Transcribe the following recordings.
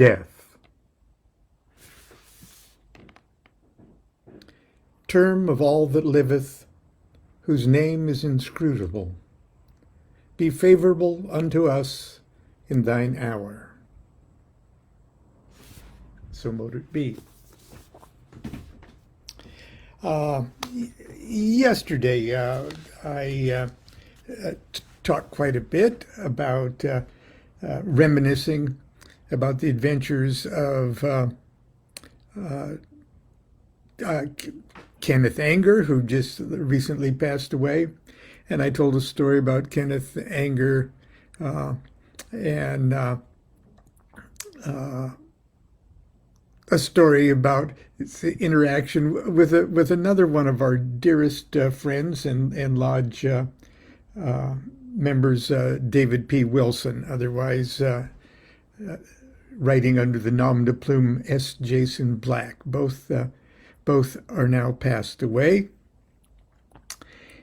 Death. Term of all that liveth, whose name is inscrutable, be favorable unto us in thine hour. So mote it be. Yesterday, I talked quite a bit about reminiscing about the adventures of Kenneth Anger, who just recently passed away. And I told a story about Kenneth Anger and a story about its interaction with another one of our dearest friends and lodge members, David P. Wilson, otherwise writing under the nom de plume S. Jason Black. Both are now passed away,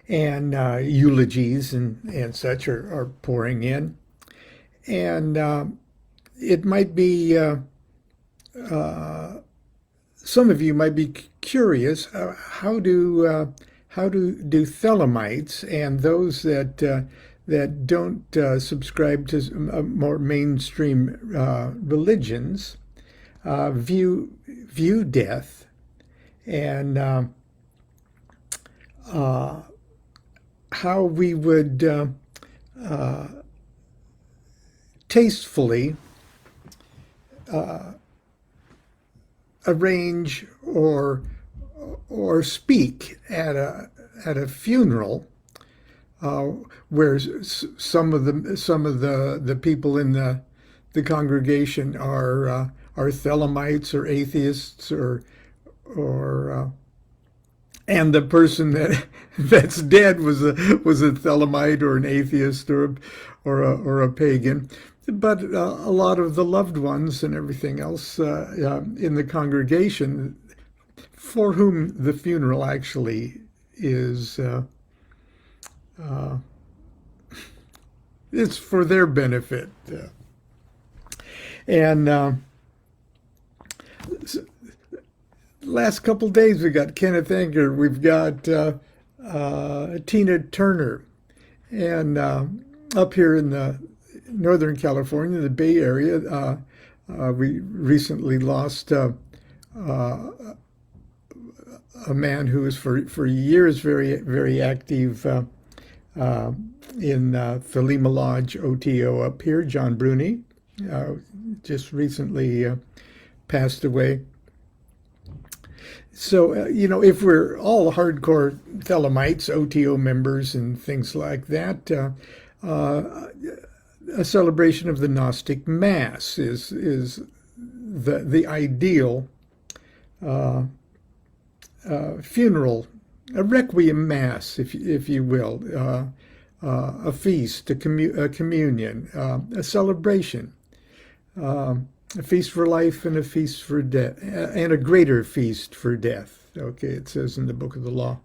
and eulogies and such are pouring in, and it might be some of you might be curious, how do Thelemites and those that don't subscribe to more mainstream religions view death, and how we would tastefully arrange or speak at a funeral where some of the people in the congregation are Thelemites or atheists or and the person that's dead was a Thelemite or an atheist or a pagan. But a lot of the loved ones and everything else in the congregation, for whom the funeral actually is, it's for their benefit. And last couple days we got Kenneth Anger, we've got Tina Turner, and up here in the Northern California, the Bay Area, we recently lost a man who was for years very, very active in Thelema Lodge OTO up here, John Bruni, just recently passed away. So, if we're all hardcore Thelemites, OTO members and things like that, a celebration of the Gnostic Mass is the ideal funeral, a requiem mass, if you will, a feast, a communion, a celebration, a feast for life and a feast for death, and a greater feast for death. Okay, it says in the Book of the Law.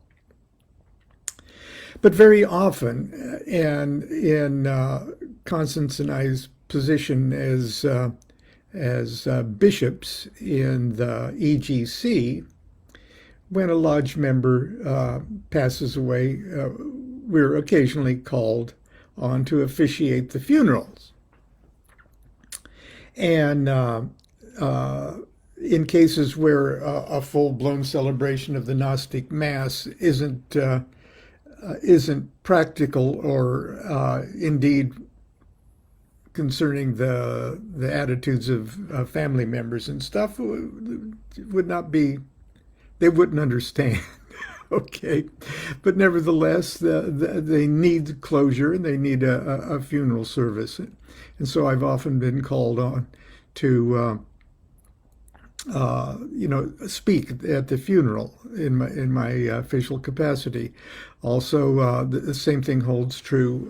But very often, and in Constance and I's position as bishops in the EGC, when a lodge member passes away, we're occasionally called on to officiate the funerals. And in cases where a full-blown celebration of the Gnostic Mass isn't practical, or indeed concerning the attitudes of family members and stuff, would not be, they wouldn't understand. Okay, but nevertheless, they need closure and they need a funeral service, and so I've often been called on to speak at the funeral in my official capacity. Also, the same thing holds true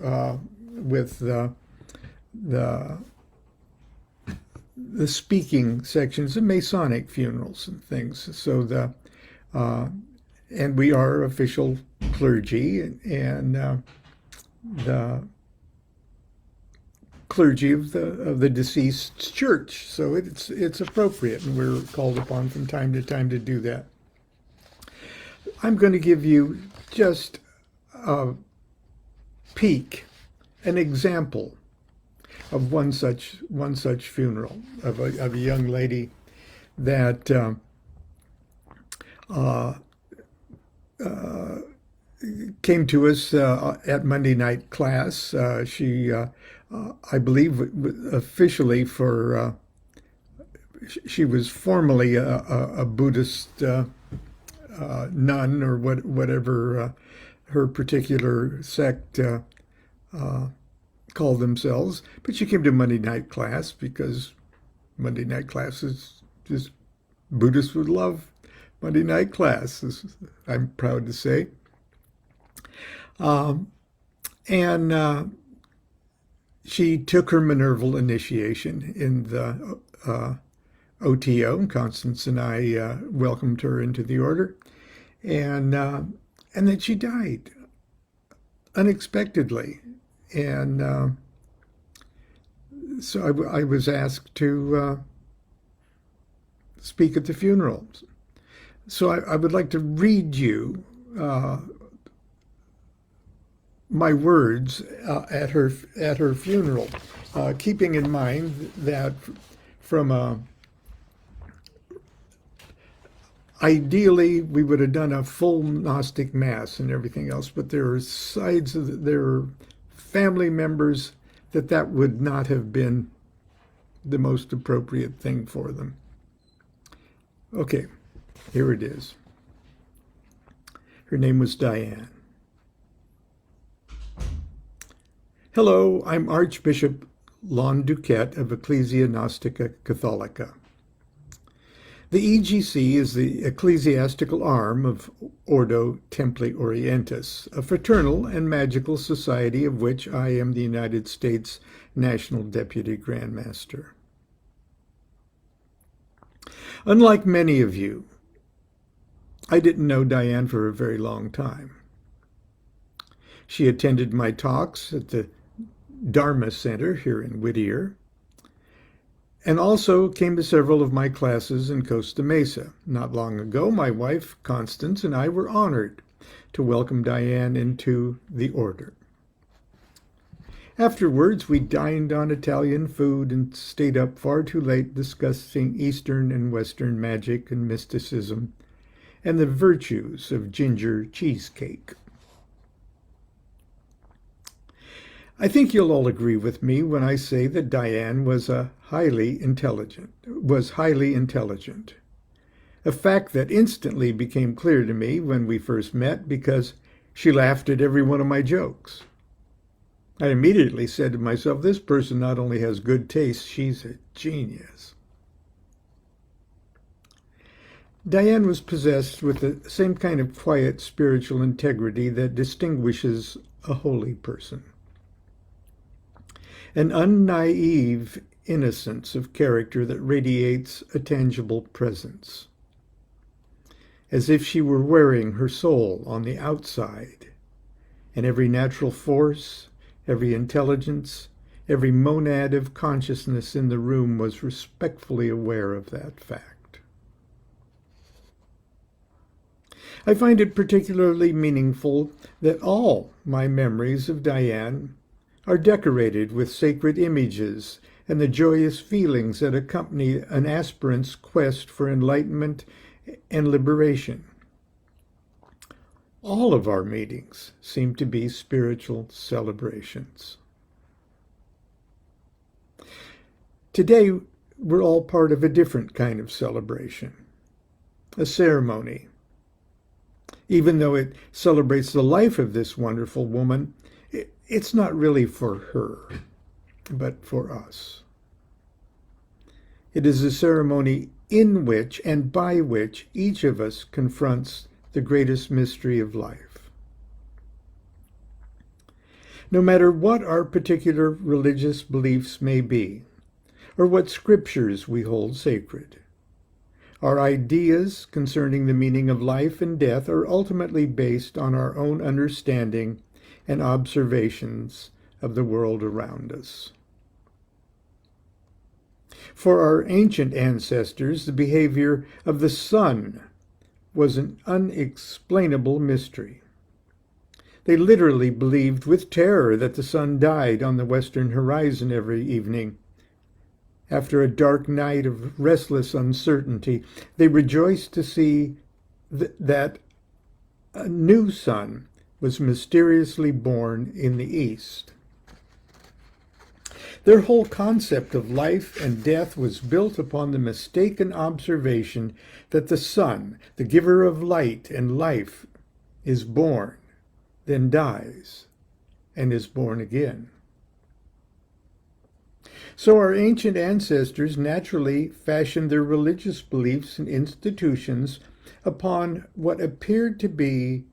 with the speaking sections of Masonic funerals and things. So and we are official clergy, and the clergy of the deceased's church, so it's appropriate, and we're called upon from time to time to do that. I'm going to give you just a peek, an example of one such funeral of a young lady that came to us at Monday night class. She, I believe, officially she was formerly a Buddhist nun or whatever her particular sect called themselves. But she came to Monday night class because Monday night class is just, Buddhists would love Monday night class, I'm proud to say. And she took her Minerval initiation in the OTO, and Constance and I welcomed her into the order. And then she died unexpectedly. And so I was asked to speak at the funeral. So I would like to read you my words at her funeral, keeping in mind that ideally we would have done a full Gnostic Mass and everything else, but there are sides of there are family members that would not have been the most appropriate thing for them. Okay, here it is. Her name was Diane. Hello, I'm Archbishop Lon DuQuette of Ecclesia Gnostica Catholica. The EGC is the ecclesiastical arm of Ordo Templi Orientis, a fraternal and magical society of which I am the United States National Deputy Grand Master. Unlike many of you, I didn't know Diane for a very long time. She attended my talks at the Dharma Center here in Whittier, and also came to several of my classes in Costa Mesa. Not long ago, my wife, Constance, and I were honored to welcome Diane into the order. Afterwards, we dined on Italian food and stayed up far too late discussing Eastern and Western magic and mysticism and the virtues of ginger cheesecake. I think you'll all agree with me when I say that Diane was highly intelligent, a fact that instantly became clear to me when we first met because she laughed at every one of my jokes. I immediately said to myself, this person not only has good taste, she's a genius. Diane was possessed with the same kind of quiet spiritual integrity that distinguishes a holy person. An unnaive innocence of character that radiates a tangible presence, as if she were wearing her soul on the outside, and every natural force, every intelligence, every monad of consciousness in the room was respectfully aware of that fact. I find it particularly meaningful that all my memories of Diane are decorated with sacred images and the joyous feelings that accompany an aspirant's quest for enlightenment and liberation. All of our meetings seem to be spiritual celebrations. Today, we're all part of a different kind of celebration, a ceremony. Even though it celebrates the life of this wonderful woman, it's not really for her, but for us. It is a ceremony in which and by which each of us confronts the greatest mystery of life. No matter what our particular religious beliefs may be, or what scriptures we hold sacred, our ideas concerning the meaning of life and death are ultimately based on our own understanding and observations of the world around us. For our ancient ancestors, the behavior of the sun was an unexplainable mystery. They literally believed with terror that the sun died on the western horizon every evening. After a dark night of restless uncertainty, they rejoiced to see that a new sun was mysteriously born in the east. Their whole concept of life and death was built upon the mistaken observation that the sun, the giver of light and life, is born, then dies, and is born again. So our ancient ancestors naturally fashioned their religious beliefs and institutions upon what appeared to be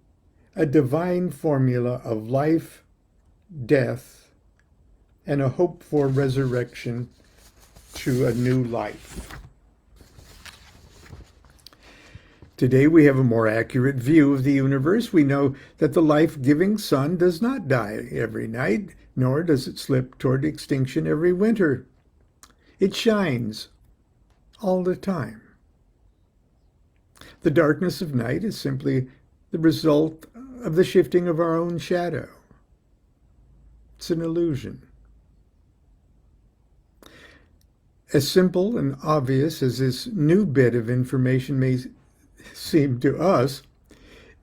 a divine formula of life, death, and a hope for resurrection to a new life. Today we have a more accurate view of the universe. We know that the life-giving sun does not die every night, nor does it slip toward extinction every winter. It shines all the time. The darkness of night is simply the result of the shifting of our own shadow. It's an illusion. As simple and obvious as this new bit of information may seem to us,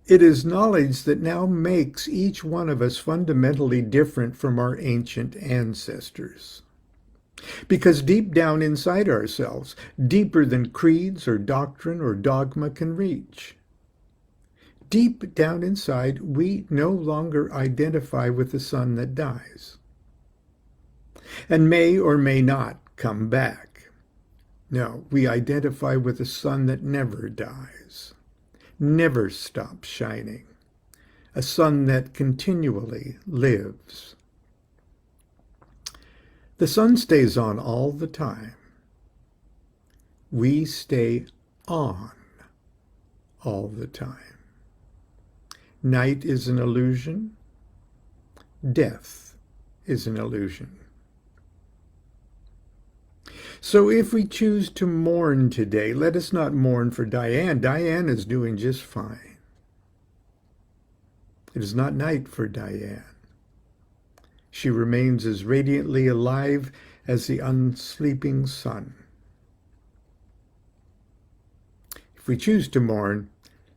it is knowledge that now makes each one of us fundamentally different from our ancient ancestors. Because deep down inside ourselves, deeper than creeds or doctrine or dogma can reach, deep down inside, we no longer identify with the sun that dies and may or may not come back. No, we identify with a sun that never dies, never stops shining, a sun that continually lives. The sun stays on all the time. We stay on all the time. Night is an illusion. Death is an illusion. So if we choose to mourn today, let us not mourn for Diane. Diane is doing just fine. It is not night for Diane. She remains as radiantly alive as the unsleeping sun. If we choose to mourn,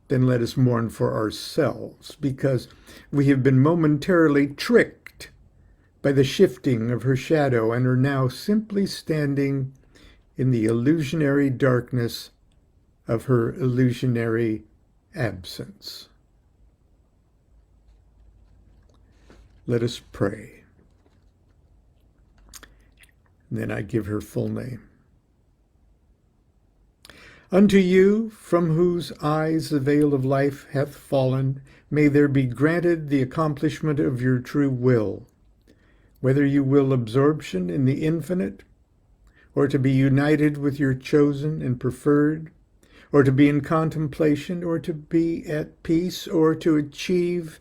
then let us mourn for ourselves, because we have been momentarily tricked by the shifting of her shadow and are now simply standing in the illusionary darkness of her illusionary absence. Let us pray. And then I give her full name. Unto you, from whose eyes the veil of life hath fallen, may there be granted the accomplishment of your true will, whether you will absorption in the infinite, or to be united with your chosen and preferred, or to be in contemplation, or to be at peace, or to achieve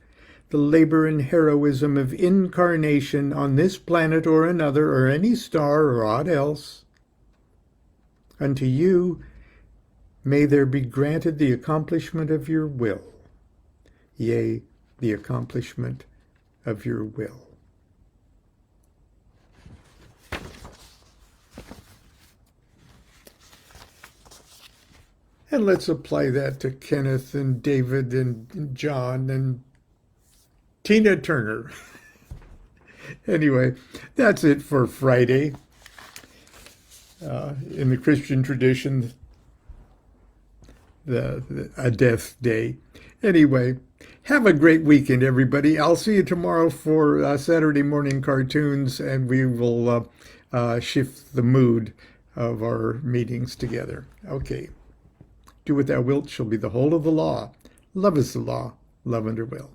the labor and heroism of incarnation on this planet or another, or any star or aught else. Unto you may there be granted the accomplishment of your will, yea, the accomplishment of your will. And let's apply that to Kenneth and David and John and Tina Turner. Anyway, that's it for Friday. In the Christian tradition, a death day. Anyway, have a great weekend, everybody. I'll see you tomorrow for Saturday morning cartoons, and we will shift the mood of our meetings together. Okay. Do what thou wilt shall be the whole of the law. Love is the law. Love under will.